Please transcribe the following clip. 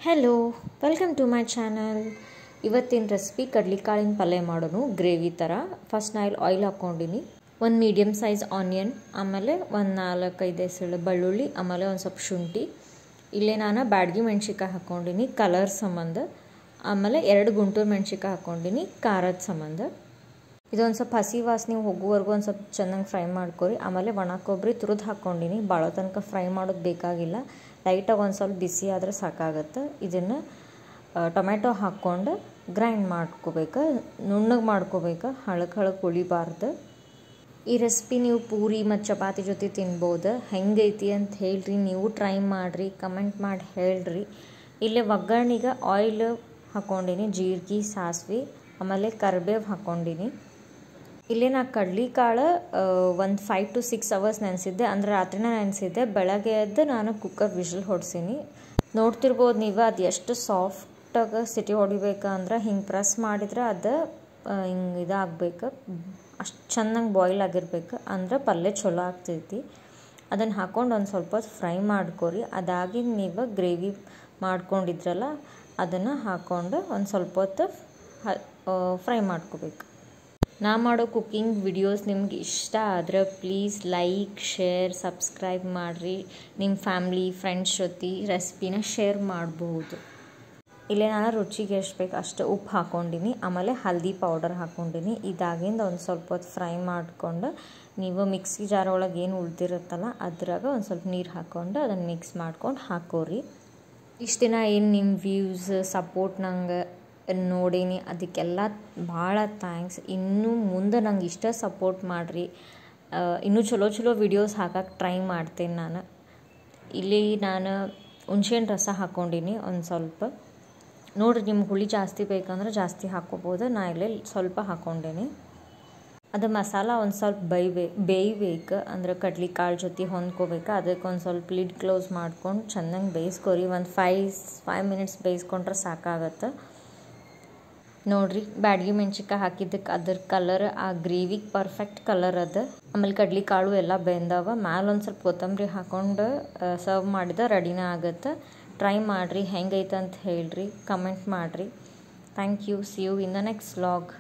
Hello welcome to my channel. ಇವತ್ತಿನ recipe ಕಡ್ಲಿಕಾಳಿನ ಪಲ್ಯ ಮಾಡೋನು ಗ್ರೇವಿ ಥರ. ಫಸ್ಟ್ ನಾ ಇಲ್ಲಿ ಆಯಿಲ್ ಹಾಕ್ಕೊಂಡಿನಿ, ಒಂದು ಮೀಡಿಯಮ್ ಸೈಜ್ ಆನಿಯನ್, ಆಮೇಲೆ ಒಂದು 4-5 ಎಸಳು ಬೆಳ್ಳುಳ್ಳಿ, ಆಮೇಲೆ ಒಂದು ಸ್ವಲ್ಪ ಶುಂಠಿ. ಇಲ್ಲೇ ನಾನು ಬ್ಯಾಡಗಿ ಮೆಣ್ಸಿಕಾಯಿ ಹಾಕ್ಕೊಂಡಿನಿ ಕಲರ್ ಸಂಬಂಧ, ಆಮೇಲೆ 2 ಗುಂಟೂರು ಮೆಣ್ಸಿಕಾಯಿ ಹಾಕ್ಕೊಂಡಿನಿ ಖಾರದ ಸಂಬಂಧ. ಇದೊಂದು ಸ್ವಲ್ಪ ಹಸಿ ವಾಸನೆ ಹೋಗುವವರೆಗೂ ಒಂದು ಸ್ವಲ್ಪ ಚೆನ್ನಾಗಿ ಫ್ರೈ ಮಾಡ್ಕೊರಿ. ಆಮೇಲೆ ಒಣ ಕೊಬ್ಬರಿ ತುರಿದು ಹಾಕ್ಕೊಂಡಿನಿ, ಭಾಳ ತನಕ ಫ್ರೈ ಮಾಡೋದು ಬೇಕಾಗಿಲ್ಲ, ಲೈಟಾಗಿ ಒಂದು ಸ್ವಲ್ಪ ಬಿಸಿ ಆದರೆ ಸಾಕಾಗುತ್ತೆ. ಇದನ್ನು ಟೊಮೆಟೊ ಹಾಕ್ಕೊಂಡು ಗ್ರೈಂಡ್ ಮಾಡ್ಕೋಬೇಕು, ನುಣ್ಣಗೆ ಮಾಡ್ಕೋಬೇಕು, ಹಳಕ್ಕೆ ಉಳಿಬಾರ್ದು. ಈ ರೆಸಿಪಿ ನೀವು ಪೂರಿ ಮತ್ತು ಚಪಾತಿ ಜೊತೆ ತಿನ್ಬೋದು. ಹೆಂಗೈತಿ ಅಂತ ಹೇಳ್ರಿ, ನೀವು ಟ್ರೈ ಮಾಡಿರಿ, ಕಮೆಂಟ್ ಮಾಡಿ ಹೇಳ್ರಿ. ಇಲ್ಲೇ ಒಗ್ಗರಣೆಗೆ ಆಯಿಲ್ ಹಾಕ್ಕೊಂಡಿನಿ, ಜೀರಿಗೆ, ಸಾಸಿವೆ, ಆಮೇಲೆ ಕರಿಬೇವು ಹಾಕ್ಕೊಂಡಿನಿ. ಇಲ್ಲೇ ನಾ ಕಡ್ಲಿಕಾಳು ಒಂದು 5 to 6 hours ನೆನೆಸಿದ್ದೆ, ಅಂದರೆ ರಾತ್ರಿನೇ ನೆನೆಸಿದ್ದೆ. ಬೆಳಗ್ಗೆ ಎದ್ದು ನಾನು ಕುಕ್ಕರ್ ವಿಷಲ್ ಹೊಡ್ಸೀನಿ. ನೋಡ್ತಿರ್ಬೋದು ನೀವು, ಅದು ಎಷ್ಟು ಸಾಫ್ಟಾಗಿ ಸಿಟಿ ಹೊಡಿಬೇಕಂದ್ರೆ ಹಿಂಗೆ ಪ್ರೆಸ್ ಮಾಡಿದ್ರೆ ಅದು ಹಿಂಗೆ ಇದಾಗಬೇಕು, ಅಷ್ಟು ಚೆನ್ನಾಗಿ ಬಾಯ್ಲ್ ಆಗಿರ್ಬೇಕು, ಅಂದ್ರೆ ಪಲ್ಯ ಚಲೋ ಆಗ್ತೈತಿ. ಅದನ್ನು ಹಾಕ್ಕೊಂಡು ಒಂದು ಸ್ವಲ್ಪ ಹೊತ್ತು ಫ್ರೈ ಮಾಡ್ಕೊರಿ. ಅದಾಗಿ ನೀವು ಗ್ರೇವಿ ಮಾಡ್ಕೊಂಡಿದ್ರಲ್ಲ ಅದನ್ನು ಹಾಕ್ಕೊಂಡು ಒಂದು ಸ್ವಲ್ಪ ಹೊತ್ತು ಫ್ರೈ ಮಾಡ್ಕೋಬೇಕು. ನಾ ಮಾಡೋ ಕುಕ್ಕಿಂಗ್ ವಿಡಿಯೋಸ್ ನಿಮ್ಗೆ ಇಷ್ಟ ಆದರೆ ಪ್ಲೀಸ್ ಲೈಕ್, ಶೇರ್, ಸಬ್ಸ್ಕ್ರೈಬ್ ಮಾಡಿರಿ. ನಿಮ್ಮ ಫ್ಯಾಮ್ಲಿ, ಫ್ರೆಂಡ್ಸ್ ಜೊತೆ ರೆಸಿಪಿನ ಶೇರ್ ಮಾಡ್ಬೋದು. ಇಲ್ಲೇ ನಾನು ರುಚಿಗೆ ಎಷ್ಟು ಬೇಕು ಅಷ್ಟು ಉಪ್ಪು ಹಾಕ್ಕೊಂಡಿನಿ, ಆಮೇಲೆ ಹಲ್ದಿ ಪೌಡರ್ ಹಾಕ್ಕೊಂಡಿನಿ. ಇದಾಗಿಂದ ಒಂದು ಸ್ವಲ್ಪ ಹೊತ್ತು ಫ್ರೈ ಮಾಡಿಕೊಂಡು ನೀವು ಮಿಕ್ಸಿ ಜಾರ್ ಒಳಗೆ ಏನು ಉಳ್ದಿರುತ್ತಲ್ಲ ಅದ್ರಾಗ ಒಂದು ಸ್ವಲ್ಪ ನೀರು ಹಾಕ್ಕೊಂಡು ಅದನ್ನು ಮಿಕ್ಸ್ ಮಾಡ್ಕೊಂಡು ಹಾಕೋರಿ. ಇಷ್ಟು ದಿನ ಏನು ನಿಮ್ಮ ವ್ಯೂಸ್ ಸಪೋರ್ಟ್ ನಂಗೆ ನೋಡೀನಿ, ಅದಕ್ಕೆಲ್ಲ ಭಾಳ ಥ್ಯಾಂಕ್ಸ್. ಇನ್ನೂ ಮುಂದೆ ನಂಗೆ ಇಷ್ಟ ಸಪೋರ್ಟ್ ಮಾಡಿರಿ. ಇನ್ನೂ ಚಲೋ ವಿಡಿಯೋಸ್ ಹಾಕಕ್ಕೆ ಟ್ರೈ ಮಾಡ್ತೇನೆ ನಾನು. ಇಲ್ಲಿ ನಾನು ಹುಣ್ಸೆಹಣ್ಣು ರಸ ಹಾಕ್ಕೊಂಡಿನಿ ಒಂದು ಸ್ವಲ್ಪ. ನೋಡಿರಿ, ನಿಮ್ಗೆ ಹುಳಿ ಜಾಸ್ತಿ ಬೇಕಂದ್ರೆ ಜಾಸ್ತಿ ಹಾಕ್ಕೋಬೋದು, ನಾ ಇಲ್ಲೇ ಸ್ವಲ್ಪ ಹಾಕ್ಕೊಂಡೇನಿ. ಅದು ಮಸಾಲ ಒಂದು ಸ್ವಲ್ಪ ಬೇಯಬೇಕು, ಅಂದ್ರೆ ಕಡ್ಲಿಕಾಳು ಜೊತೆ ಹೊಂದ್ಕೋಬೇಕು. ಅದಕ್ಕೆ ಒಂದು ಸ್ವಲ್ಪ ಲಿಡ್ ಕ್ಲೋಸ್ ಮಾಡ್ಕೊಂಡು ಚೆನ್ನಾಗಿ ಬೇಯಿಸ್ಕೊರಿ. ಒಂದು 5 minutes ಬೇಯಿಸ್ಕೊಂಡ್ರೆ ಸಾಕಾಗತ್ತೆ. ನೋಡಿರಿ, ಬ್ಯಾಡಗಿ ಮೆಣ್ಸಿಕಾಯಿ ಹಾಕಿದ್ದಕ್ಕೆ ಅದ್ರ ಕಲರ್ ಆ ಗ್ರೇವಿಗೆ ಪರ್ಫೆಕ್ಟ್ ಕಲರ್ ಅದ. ಆಮೇಲೆ ಕಡ್ಲಿಕಾಳು ಎಲ್ಲ ಬೆಂದವ. ಮ್ಯಾಲೆ ಒಂದು ಸ್ವಲ್ಪ ಕೊತ್ತಂಬರಿ ಹಾಕ್ಕೊಂಡು ಸರ್ವ್ ಮಾಡಿದ್ರೆ ರೆಡಿನೇ ಆಗುತ್ತೆ. ಟ್ರೈ ಮಾಡಿರಿ, ಹೆಂಗೈತೆ ಅಂತ ಹೇಳ್ರಿ, ಕಮೆಂಟ್ ಮಾಡಿರಿ. Thank you. See you in the next vlog.